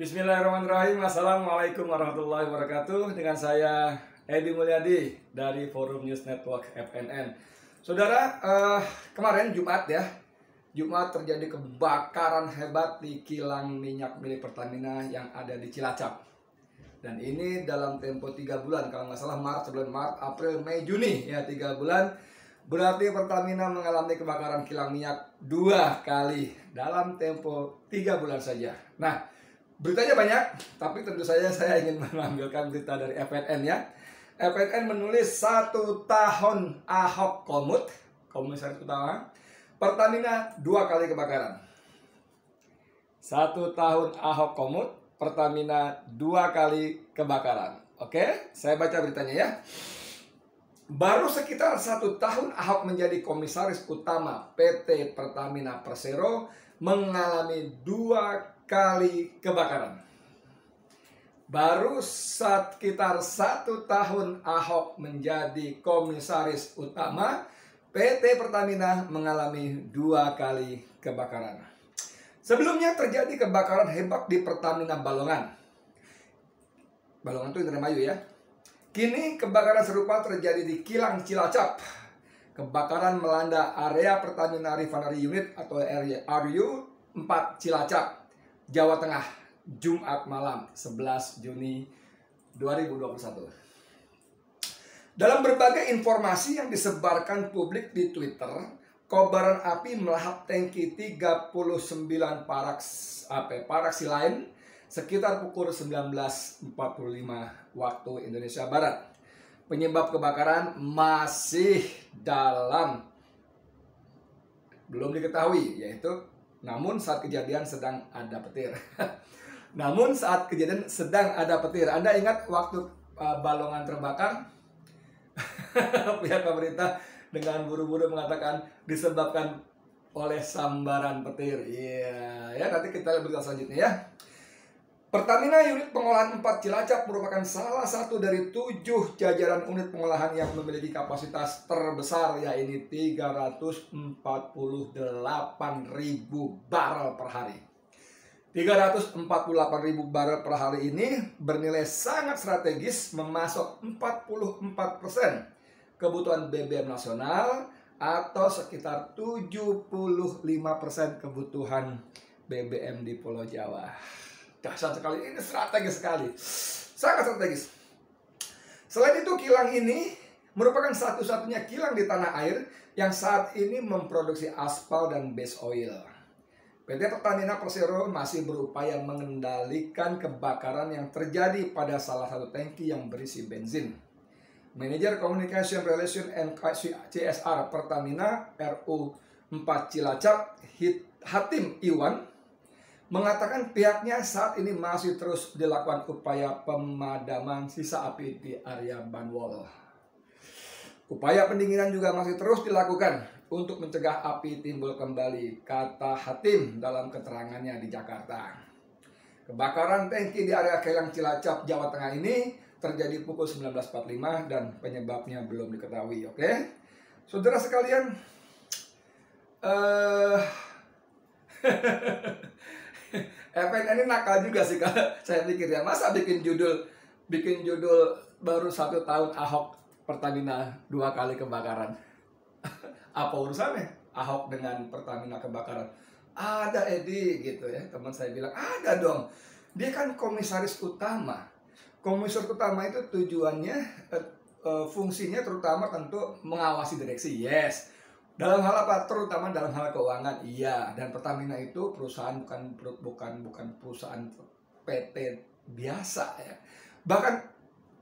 Bismillahirrahmanirrahim. Assalamualaikum warahmatullahi wabarakatuh. Dengan saya Edi Mulyadi dari Forum News Network FNN. Saudara, kemarin Jumat terjadi kebakaran hebat di kilang minyak milik Pertamina yang ada di Cilacap. Dan ini dalam tempo 3 bulan, kalau nggak salah bulan Maret, April, Mei, Juni, ya 3 bulan. Berarti Pertamina mengalami kebakaran kilang minyak 2 kali dalam tempo 3 bulan saja. Nah, beritanya banyak, tapi tentu saja saya ingin mengambilkan berita dari FNN ya. FNN menulis 1 tahun Ahok Komut, Komisaris Utama, Pertamina 2 kali kebakaran. 1 tahun Ahok Komut, Pertamina 2 kali kebakaran. Oke, saya baca beritanya ya. Baru sekitar 1 tahun Ahok menjadi Komisaris Utama PT Pertamina Persero mengalami 2 kali kebakaran. Baru sekitar 1 tahun Ahok menjadi Komisaris Utama, PT Pertamina mengalami 2 kali kebakaran. Sebelumnya terjadi kebakaran hebat di Pertamina Balongan. Balongan itu Indramayu ya. Kini kebakaran serupa terjadi di kilang Cilacap. Kebakaran melanda area Pertamina Refinery Unit atau RU 4 Cilacap, Jawa Tengah, Jumat malam 11 Juni 2021. Dalam berbagai informasi yang disebarkan publik di Twitter, kobaran api melahap tangki 39 paraksi lain sekitar pukul 19.45 waktu Indonesia Barat. Penyebab kebakaran masih belum diketahui, namun saat kejadian sedang ada petir. Anda ingat waktu Balongan terbakar? Pihak pemerintah dengan buru-buru mengatakan disebabkan oleh sambaran petir. Ya, nanti kita lihat berita selanjutnya ya. Pertamina Unit Pengolahan 4 Cilacap merupakan salah satu dari 7 jajaran unit pengolahan yang memiliki kapasitas terbesar, yaitu 348.000 barel per hari. 348.000 barel per hari ini bernilai sangat strategis, memasok 44% kebutuhan BBM nasional atau sekitar 75% kebutuhan BBM di Pulau Jawa. Dahsyat sekali, ini strategis sekali, sangat strategis. Selain itu, kilang ini merupakan satu-satunya kilang di tanah air yang saat ini memproduksi aspal dan base oil. PT Pertamina Persero masih berupaya mengendalikan kebakaran yang terjadi pada salah satu tangki yang berisi bensin. Manajer Communication Relation and CSR Pertamina RU 4 Cilacap, Hatim Iwan, mengatakan pihaknya saat ini masih terus dilakukan upaya pemadaman sisa api di area Banwol. Upaya pendinginan juga masih terus dilakukan untuk mencegah api timbul kembali, kata Hatim dalam keterangannya di Jakarta. Kebakaran tangki di area kilang Cilacap, Jawa Tengah ini terjadi pukul 19.45 dan penyebabnya belum diketahui. Oke, saudara sekalian, FNN ini nakal juga sih kalau saya pikir ya. Masa bikin judul baru 1 tahun Ahok Pertamina 2 kali kebakaran. Apa urusannya Ahok dengan Pertamina kebakaran? Ada Edi gitu ya. Teman saya bilang ada dong. Dia kan komisaris utama. Komisaris utama itu tujuannya fungsinya terutama tentu mengawasi direksi. Yes. Dalam hal apa? Terutama dalam hal keuangan, iya. Dan Pertamina itu perusahaan bukan perusahaan PT biasa ya. Bahkan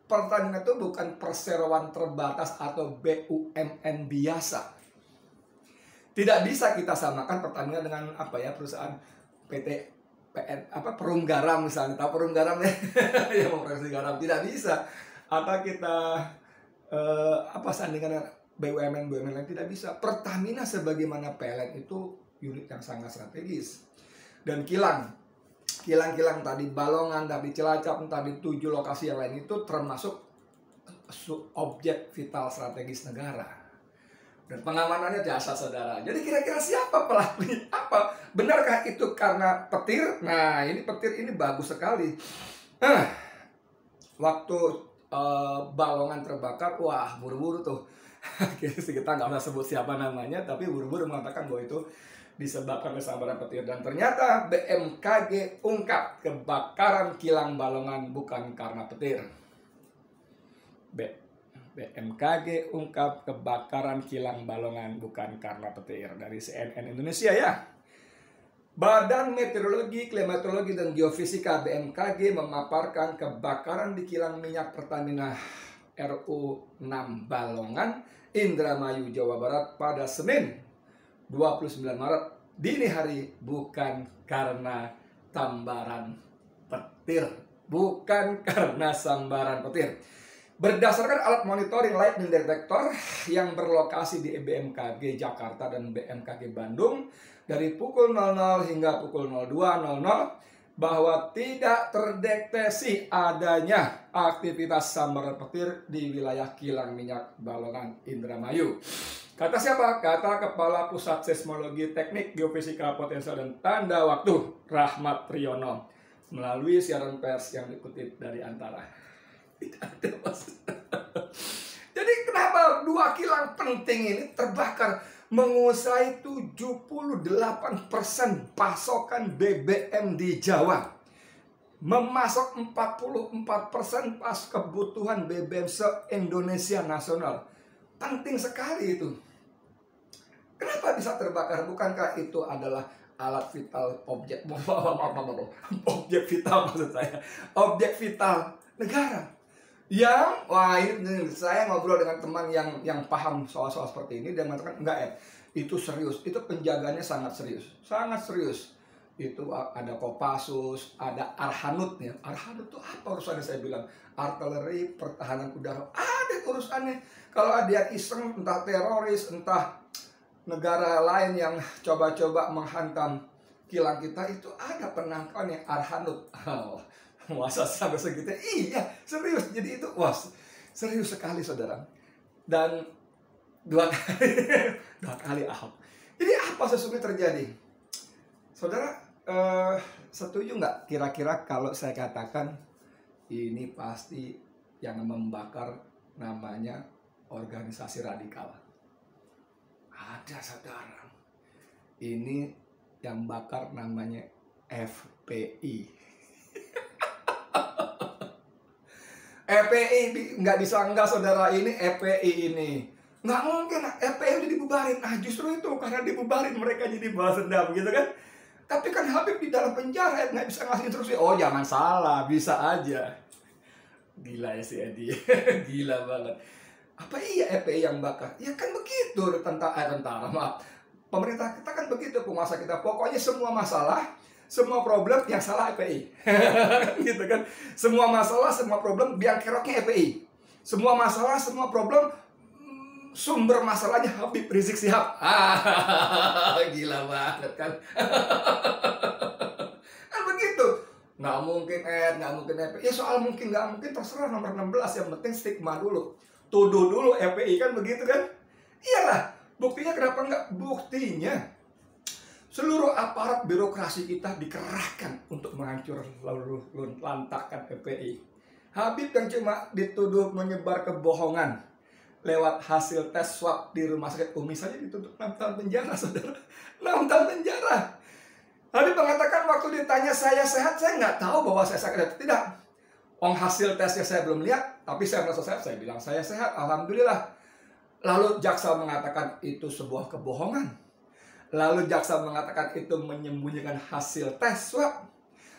Pertamina itu bukan perseroan terbatas atau BUMN biasa. Tidak bisa kita samakan Pertamina dengan perusahaan PT Perum Garam misalnya. Tahu Perum Garam ya? Yang memproduksi garam, tidak bisa. Atau kita sandingan BUMN lain, tidak bisa. Pertamina sebagaimana PLN itu unit yang sangat strategis. Dan kilang tadi Balongan, tadi Cilacap, tadi 7 lokasi yang lain itu termasuk objek vital strategis negara. Dan pengamanannya jasa saudara. Jadi kira-kira siapa pelakunya? Apa? Benarkah itu karena petir? Nah, ini petir ini bagus sekali. Waktu balongan terbakar, wah buru-buru tuh. Kita nggak usah sebut siapa namanya, tapi buru-buru mengatakan bahwa itu disebabkan oleh sambaran petir. Dan ternyata BMKG ungkap kebakaran kilang Balongan bukan karena petir. BMKG ungkap kebakaran kilang Balongan bukan karena petir. Dari CNN Indonesia ya. Badan Meteorologi, Klimatologi, dan Geofisika BMKG memaparkan kebakaran di kilang minyak Pertamina RU 6 Balongan, Indramayu, Jawa Barat pada Senin 29 Maret dini hari bukan karena sambaran petir. Bukan karena sambaran petir. Berdasarkan alat monitoring lightning detector yang berlokasi di BMKG Jakarta dan BMKG Bandung dari pukul 00 hingga pukul 02.00 bahwa tidak terdeteksi adanya aktivitas sambaran petir di wilayah kilang minyak Balongan Indramayu. Kata siapa? Kata Kepala Pusat Seismologi Teknik Geofisika Potensial dan Tanda Waktu Rahmat Triyono melalui siaran pers yang dikutip dari Antara. Tidak ada masalah. Jadi kenapa dua kilang penting ini terbakar, menguasai 78% pasokan BBM di Jawa, memasok 44% pas kebutuhan BBM se-Indonesia nasional. Penting sekali itu. Kenapa bisa terbakar? Bukankah itu adalah alat vital, objek vital maksud saya, objek vital negara? Wah ini saya ngobrol dengan teman yang paham soal-soal seperti ini, dia mengatakan enggak ya, itu serius, itu penjagaannya sangat serius. Itu ada Kopassus, ada Arhanud ya. Arhanud itu apa urusannya? Saya bilang artileri pertahanan udara, ada urusannya. Kalau ada yang iseng, entah teroris, entah negara lain yang coba-coba menghantam kilang kita, itu ada penangkapannya Arhanud. Masa sampai segitu? Iya, serius. Jadi itu, wah, serius sekali saudara. Dan dua kali Ahok. Jadi apa sesungguhnya terjadi? Saudara, setuju nggak kira-kira kalau saya katakan ini pasti yang membakar namanya organisasi radikal? Ada saudara. Ini yang bakar namanya FPI. FPI nggak disangka saudara, ini FPI ini nggak mungkin FPI udah dibubarin. Justru itu karena dibubarin mereka jadi balas dendam gitu kan. Tapi kan Habib di dalam penjara nggak bisa ngasih instruksi. Oh jangan salah, bisa aja. Gila ya si Edi. Gila banget. Apa iya FPI yang bakar? Ya kan begitu tentara maaf. Pemerintah kita kan begitu, penguasa kita. Pokoknya semua masalah, semua problem yang salah FPI. Gitu kan. Semua masalah, semua problem biang keroknya FPI. Semua masalah, semua problem sumber masalahnya Habib Rizik Syihab. Gila banget kan. Kan begitu. Nggak mungkin nggak mungkin FPI. Ya soal mungkin nggak mungkin terserah nomor 16, yang penting stigma dulu. Tuduh dulu FPI kan begitu kan. Iyalah. Buktinya kenapa nggak? Buktinya seluruh aparat birokrasi kita dikerahkan untuk menghancur lalu lantakan FPI. Habib yang cuma dituduh menyebar kebohongan lewat hasil tes swab di rumah sakit Umi saja dituntut 6 tahun penjara, saudara. 6 tahun penjara. Habib mengatakan waktu ditanya saya sehat, saya nggak tahu bahwa saya sakit atau tidak. Hasil tesnya saya belum lihat, tapi saya merasa sehat. Saya bilang saya sehat, alhamdulillah. Lalu jaksa mengatakan itu sebuah kebohongan. Lalu jaksa mengatakan itu menyembunyikan hasil tes swab.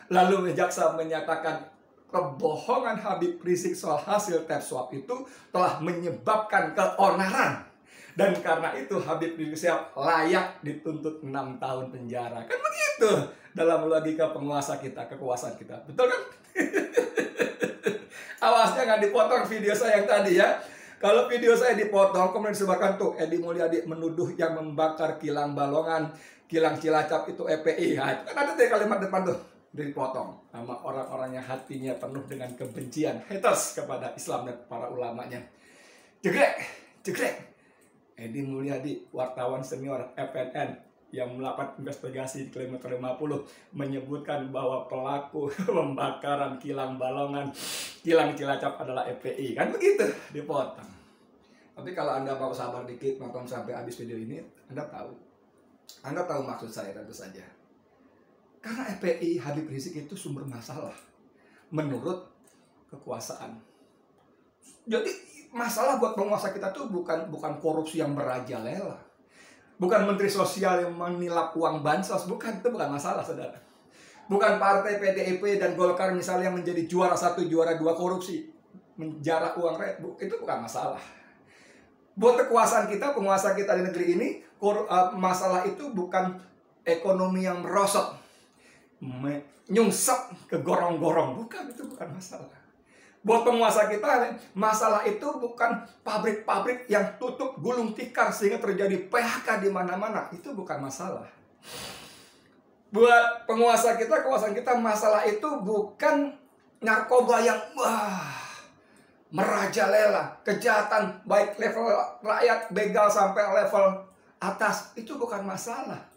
Lalu jaksa menyatakan kebohongan Habib Rizik soal hasil tes swab itu telah menyebabkan keonaran. Dan karena itu Habib Rizik Syihab layak dituntut 6 tahun penjara. Kan begitu dalam logika penguasa kita, kekuasaan kita. Betul kan? Awasnya nggak dipotong video saya yang tadi ya. Kalau video saya dipotong, kemudian disebarkan tuh Edi Mulyadi menuduh yang membakar kilang Balongan, kilang Cilacap itu FPI. Nah, itu kan ada tuh kalimat depan tuh dipotong sama orang-orang yang hatinya penuh dengan kebencian, haters kepada Islam dan para ulamanya. Jegrek. Edi Mulyadi, wartawan senior FNN yang melakukan investigasi di kilometer 50 menyebutkan bahwa pelaku pembakaran kilang Balongan, kilang Cilacap adalah FPI. Kan begitu, dipotong. Tapi kalau Anda mau sabar dikit nonton sampai habis video ini, Anda tahu maksud saya tentu saja. Karena FPI Habib Rizik itu sumber masalah menurut kekuasaan. Jadi masalah buat penguasa kita tuh bukan korupsi yang merajalela, bukan menteri sosial yang menilap uang bansos, itu bukan masalah, saudara. Bukan partai PDIP dan Golkar misalnya yang menjadi juara 1, juara 2 korupsi, menjarah uang rakyat, itu bukan masalah. Buat kekuasaan kita, penguasa kita di negeri ini, masalah itu bukan ekonomi yang merosot, nyungsep ke gorong-gorong, itu bukan masalah. Buat penguasa kita, masalah itu bukan pabrik-pabrik yang tutup gulung tikar sehingga terjadi PHK di mana-mana, itu bukan masalah. Buat penguasa kita, kekuasaan kita, masalah itu bukan narkoba yang merajalela, kejahatan baik level rakyat begal sampai level atas, itu bukan masalah.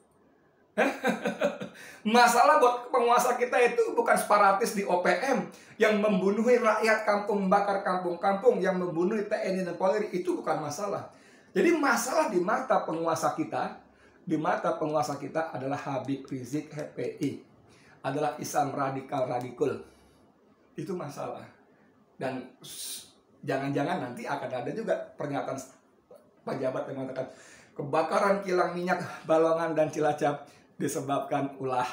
Masalah buat penguasa kita itu bukan separatis di OPM yang membunuh rakyat kampung, membakar kampung-kampung, yang membunuh TNI dan Polri, itu bukan masalah. Jadi masalah di mata penguasa kita, adalah Habib Rizik FPI, adalah Islam radikal. Itu masalah. Dan jangan-jangan nanti akan ada juga pernyataan pejabat yang mengatakan kebakaran kilang minyak Balongan dan Cilacap disebabkan ulah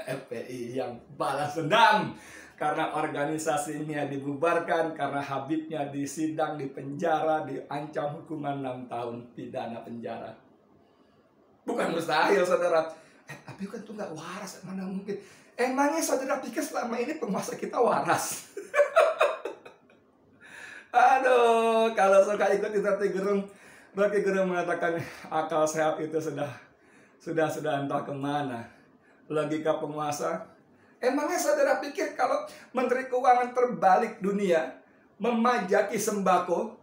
FPI yang balas dendam karena organisasinya dibubarkan, karena Habibnya disidang, dipenjara, diancam hukuman 6 tahun pidana penjara. Bukan mustahil, saudara. Tapi kan itu nggak waras, mana mungkin. Emangnya saudara pikir selama ini penguasa kita waras? Aduh, kalau suka ikuti Rocky Gerung mengatakan akal sehat itu sudah entah kemana. Logika penguasa. Emangnya saudara pikir kalau Menteri Keuangan terbalik dunia memajaki sembako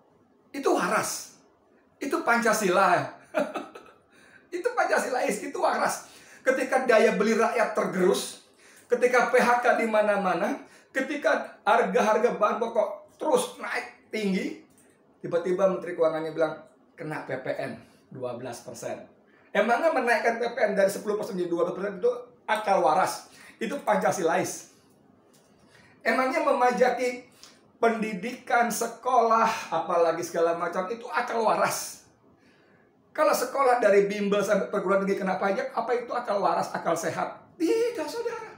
itu waras? Itu Pancasila. Itu Pancasilais, itu waras. Ketika daya beli rakyat tergerus, ketika PHK di mana-mana, ketika harga-harga bahan pokok terus naik tinggi, tiba-tiba Menteri Keuangannya bilang kena PPN 12%. Emangnya menaikkan PPN dari 10% menjadi 12% itu akal waras? Itu Pancasilais. Emangnya memajaki pendidikan, sekolah, apalagi segala macam, itu akal waras? Kalau sekolah dari bimbel sampai perguruan tinggi kena pajak, apa itu akal waras, akal sehat? Tidak, saudara.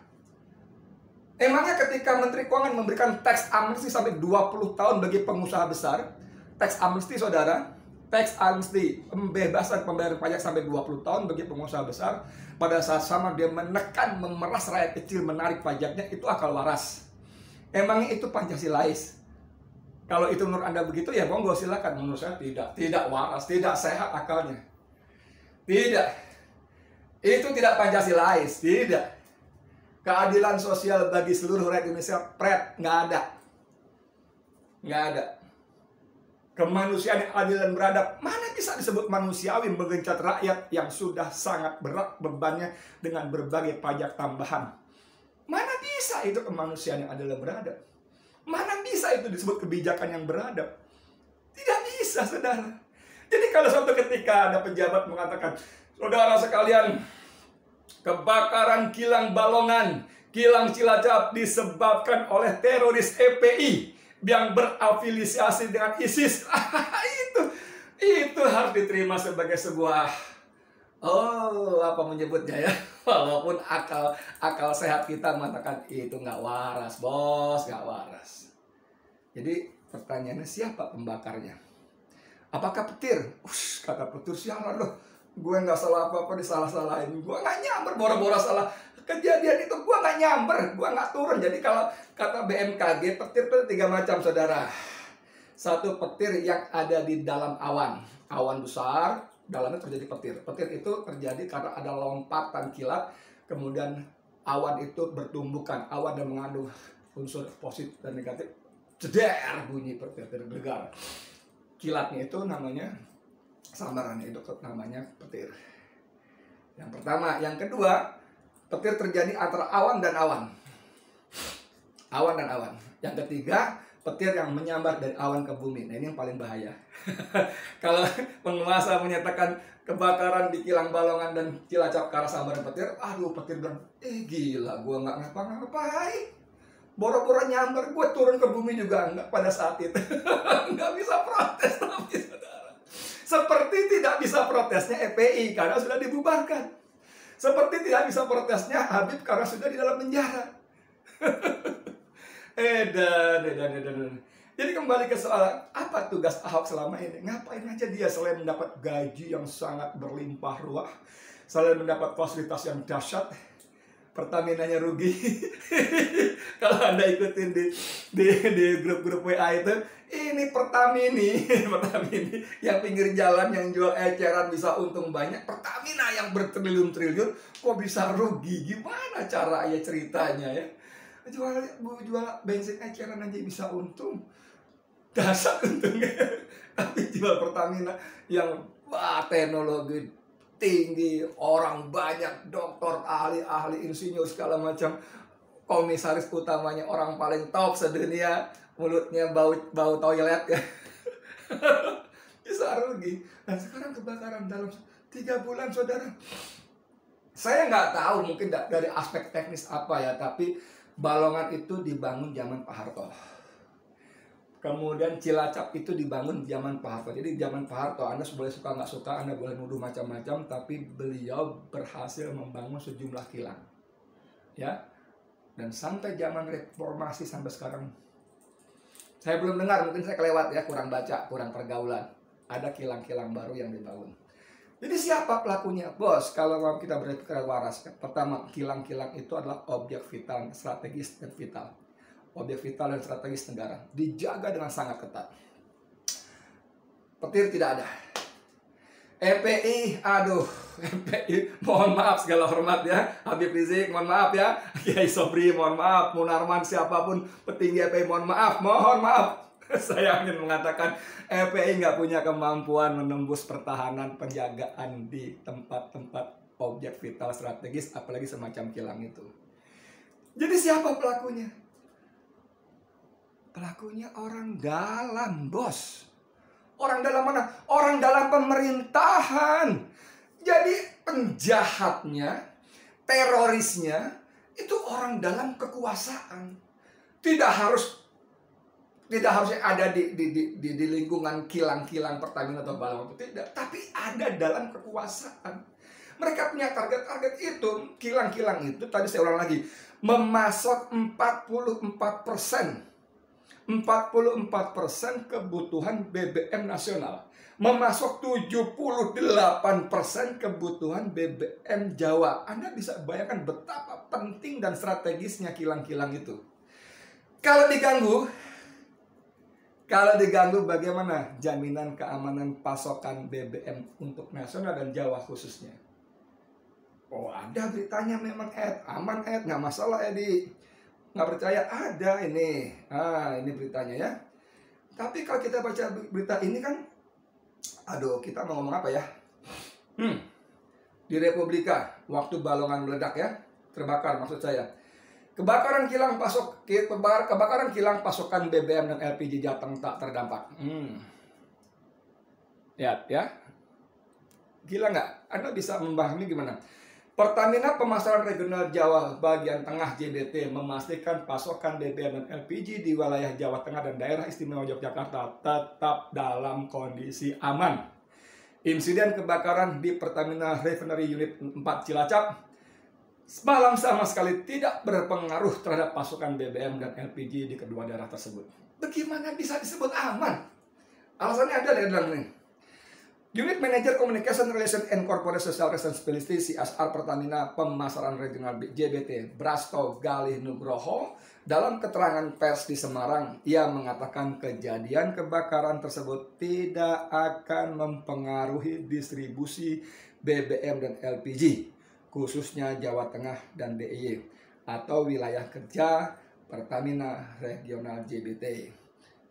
Emangnya ketika Menteri Keuangan memberikan tax amnesty sampai 20 tahun bagi pengusaha besar, tax amnesty, saudara, tax amnesty, pembebasan pembayaran pajak sampai 20 tahun bagi pengusaha besar, pada saat sama dia menekan, memeras rakyat kecil menarik pajaknya, itu akal waras. Emangnya itu Pancasilais? Kalau itu menurut Anda begitu, ya monggo silakan. Menurut saya tidak waras, tidak sehat akalnya. Tidak. Itu tidak Pancasilais, tidak. Keadilan sosial bagi seluruh rakyat Indonesia, nggak ada. Nggak ada. Kemanusiaan yang adil dan beradab, mana bisa disebut manusiawi menggencat rakyat yang sudah sangat berat bebannya dengan berbagai pajak tambahan? Mana bisa itu kemanusiaan yang adil dan beradab? Mana bisa itu disebut kebijakan yang beradab? Tidak bisa, saudara. Jadi kalau suatu ketika ada pejabat mengatakan, saudara sekalian, kebakaran kilang Balongan, kilang Cilacap disebabkan oleh teroris FPI yang berafiliasi dengan ISIS, itu harus diterima sebagai sebuah apa menyebutnya ya, walaupun akal sehat kita mengatakan itu nggak waras, bos, nggak waras. Jadi pertanyaannya, siapa pembakarnya? Apakah petir? Kata petir, sialan loh, gue nggak salah apa-apa disalah-salahin, gue nggak nyamber, bora-bora salah kejadian itu, gue nggak nyamber, gue nggak turun. Jadi kalau kata BMKG, petir itu 3 macam, saudara. Satu, petir yang ada di dalam awan besar, dalamnya terjadi petir. Petir itu terjadi karena ada lompatan kilat, kemudian awan itu bertumbukan, awan yang mengandung unsur positif dan negatif, jeder bunyi petir, terdengar. kilatnya itu namanya sambarannya itu namanya petir. Yang pertama, yang kedua, petir terjadi antara awan dan awan. Awan dan awan. Yang ketiga, petir yang menyambar dari awan ke bumi. Nah, ini yang paling bahaya. Kalau penguasa menyatakan kebakaran di kilang Balongan dan Cilacap karena sambaran petir, aduh, petir bilang, gila, gua nggak ngapa-ngapain. Boro-boro nyambar, gue turun ke bumi juga enggak pada saat itu. Nggak bisa protes, tapi saudara. Seperti tidak bisa protesnya FPI karena sudah dibubarkan. Seperti tidak bisa protesnya Habib karena sudah di dalam penjara. Edan. Jadi kembali ke soal apa tugas Ahok selama ini? Ngapain aja dia selain mendapat gaji yang sangat berlimpah ruah, selain mendapat fasilitas yang dahsyat, Pertaminanya rugi. Kalau Anda ikutin di grup-grup WA itu, ini Pertamini, Pertamini yang pinggir jalan yang jual eceran bisa untung banyak, Pertamina yang bertriliun-triliun kok bisa rugi? Gimana caranya ceritanya ya? Jual bensin eceran aja bisa untung, dasar untungnya. Tapi jual Pertamina yang teknologi tinggi, orang banyak, dokter, ahli insinyur segala macam, komisaris utamanya orang paling top sedunia, mulutnya bau toilet ya. Bisa rugi. Dan sekarang kebakaran dalam 3 bulan, saudara. Saya nggak tahu mungkin dari aspek teknis apa ya, tapi Balongan itu dibangun zaman Pak Harto. Kemudian Cilacap itu dibangun zaman Pak Harto. Jadi zaman Pak Harto, Anda boleh suka nggak suka, Anda boleh nuduh macam-macam, tapi beliau berhasil membangun sejumlah kilang. Ya. Dan sampai zaman reformasi sampai sekarang, saya belum dengar, mungkin saya kelewat ya, kurang baca, kurang pergaulan. Ada kilang-kilang baru yang dibangun. Jadi siapa pelakunya? Bos, kalau kita berpikir waras, pertama, kilang-kilang itu adalah objek vital, strategis dan vital. Objek vital dan strategis negara. Dijaga dengan sangat ketat. Petir tidak ada. FPI, aduh, FPI, mohon maaf segala hormat ya. Habib Rizik, mohon maaf ya. Kiai Sobri, mohon maaf. Munarman, siapapun petinggi FPI, mohon maaf. Mohon maaf. Saya ingin mengatakan FPI nggak punya kemampuan menembus pertahanan penjagaan di tempat-tempat objek vital strategis, apalagi semacam kilang itu. Jadi siapa pelakunya? Pelakunya orang dalam, bos. Orang dalam mana? Orang dalam pemerintahan. Jadi penjahatnya, terorisnya, itu orang dalam kekuasaan. Tidak harusnya ada di lingkungan kilang-kilang Pertamina atau Balongan, tidak, tapi ada dalam kekuasaan. Mereka punya target-target itu. Kilang-kilang itu, tadi saya ulang lagi, memasok 44% kebutuhan BBM nasional, memasok 78% kebutuhan BBM Jawa. Anda bisa bayangkan betapa penting dan strategisnya kilang-kilang itu. Kalau diganggu, bagaimana jaminan keamanan pasokan BBM untuk nasional dan Jawa khususnya? Oh, ada beritanya memang, aman, nggak masalah, Edi. Nggak percaya, ada ini. Ini beritanya ya. Tapi kalau kita baca berita ini kan, aduh, kita mau ngomong apa ya? Di Republika, waktu Balongan meledak ya, terbakar maksud saya. Kebakaran kilang pasokan BBM dan LPG Jateng tak terdampak. Ya. Gila nggak? Anda bisa memahami gimana? Pertamina Pemasaran Regional Jawa bagian tengah JBT memastikan pasokan BBM dan LPG di wilayah Jawa Tengah dan daerah istimewa Yogyakarta tetap dalam kondisi aman. Insiden kebakaran di Pertamina Refinery Unit 4 Cilacap semalam sama sekali tidak berpengaruh terhadap pasokan BBM dan LPG di kedua daerah tersebut. Bagaimana bisa disebut aman? Alasannya ada di dalam ini. Unit Manager Communication Relation and Corporate Social Responsibility CSR Pertamina Pemasaran Regional JBT Brasto Galih Nugroho dalam keterangan pers di Semarang, ia mengatakan kejadian kebakaran tersebut tidak akan mempengaruhi distribusi BBM dan LPG, khususnya Jawa Tengah dan DIY atau wilayah kerja Pertamina Regional JBT.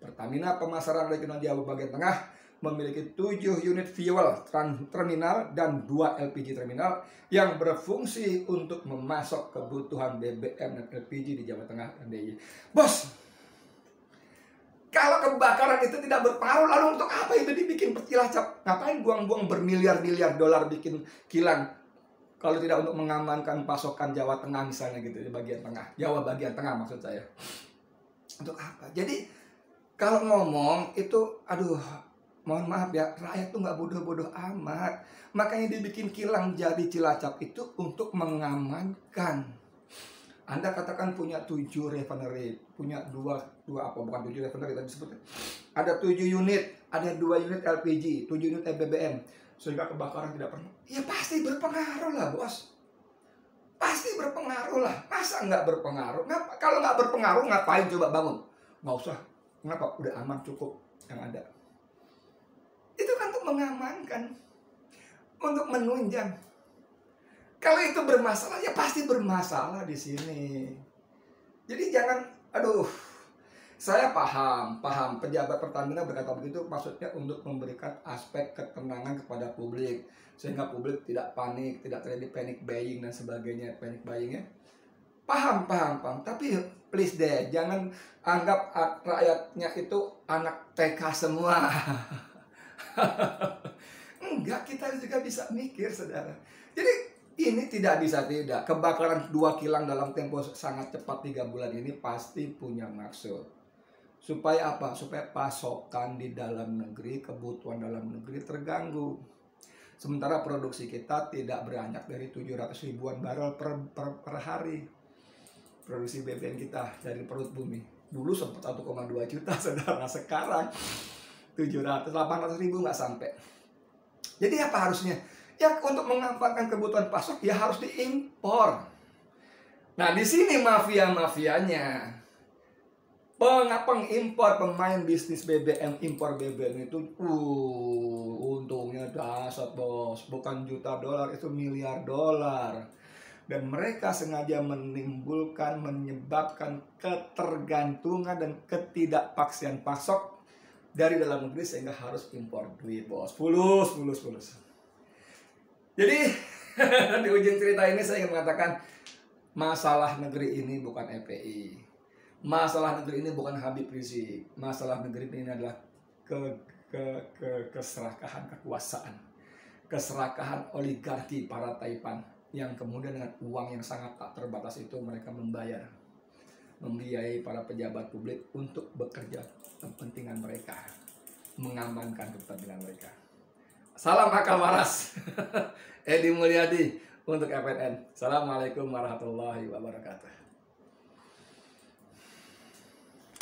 Pertamina Pemasaran Regional Jawa bagian tengah memiliki 7 unit fuel terminal dan 2 LPG terminal yang berfungsi untuk memasok kebutuhan BBM dan LPG di Jawa Tengah dan DIY. Bos, kalau kebakaran itu tidak berpengaruh, lalu untuk apa itu dibikin Cilacap? Ngapain buang-buang bermiliar-miliar dolar bikin kilang? Kalau tidak untuk mengamankan pasokan Jawa Tengah misalnya gitu, di bagian tengah. Jawa bagian tengah maksud saya. Untuk apa? Jadi kalau ngomong itu, aduh, mohon maaf ya, rakyat tuh nggak bodoh-bodoh amat. Makanya dibikin kilang jadi Cilacap itu untuk mengamankan. Anda katakan punya 7 refinery, punya dua apa, bukan 7 refinery tadi sebutnya. Ada 7 unit, ada 2 unit LPG, 7 unit BBM, sehingga kebakaran tidak pernah. Ya pasti berpengaruh lah, bos. Pasti berpengaruh lah. Masa nggak berpengaruh? Kalau nggak berpengaruh, ngapain coba bangun? Nggak usah. Kenapa? Udah aman, cukup yang ada. Itu kan untuk mengamankan, untuk menunjang. Kalau itu bermasalah, ya pasti bermasalah di sini. Jadi jangan, aduh, saya paham pejabat Pertamina berkata begitu, maksudnya untuk memberikan aspek ketenangan kepada publik, sehingga publik tidak panik, tidak terjadi panic buying dan sebagainya, panic buying ya. Paham. Tapi please deh, jangan anggap rakyatnya itu anak TK semua. Enggak, kita juga bisa mikir, saudara. Jadi ini tidak bisa tidak. Kebakaran 2 kilang dalam tempo sangat cepat 3 bulan ini pasti punya maksud. Supaya apa? Supaya pasokan di dalam negeri, kebutuhan dalam negeri terganggu. Sementara produksi kita tidak beranjak dari 700 ribuan barrel per hari. Produksi BBM kita dari perut bumi. Dulu sempat 1,2 juta, saudara. Sekarang 700-800 ribu nggak sampai. Jadi apa harusnya? Ya untuk mengamankan kebutuhan pasok ya harus diimpor. Nah di sini mafia-mafianya, pengimpor, pemain bisnis BBM, impor BBM itu, untungnya dasar bos, bukan juta dolar, itu miliar dolar. Dan mereka sengaja menyebabkan ketergantungan dan ketidakpastian pasok dari dalam negeri sehingga harus impor duit bos, fulus. Jadi di ujung cerita ini saya ingin mengatakan masalah negeri ini bukan FPI, masalah negeri ini bukan Habib Rizik, masalah negeri ini adalah keserakahan kekuasaan, keserakahan oligarki para taipan yang kemudian dengan uang yang sangat tak terbatas itu mereka membiayai para pejabat publik untuk bekerja kepentingan mereka, mengamankan kepentingan mereka. Salam akal waras. Edi Mulyadi untuk FNN. Assalamualaikum warahmatullahi wabarakatuh.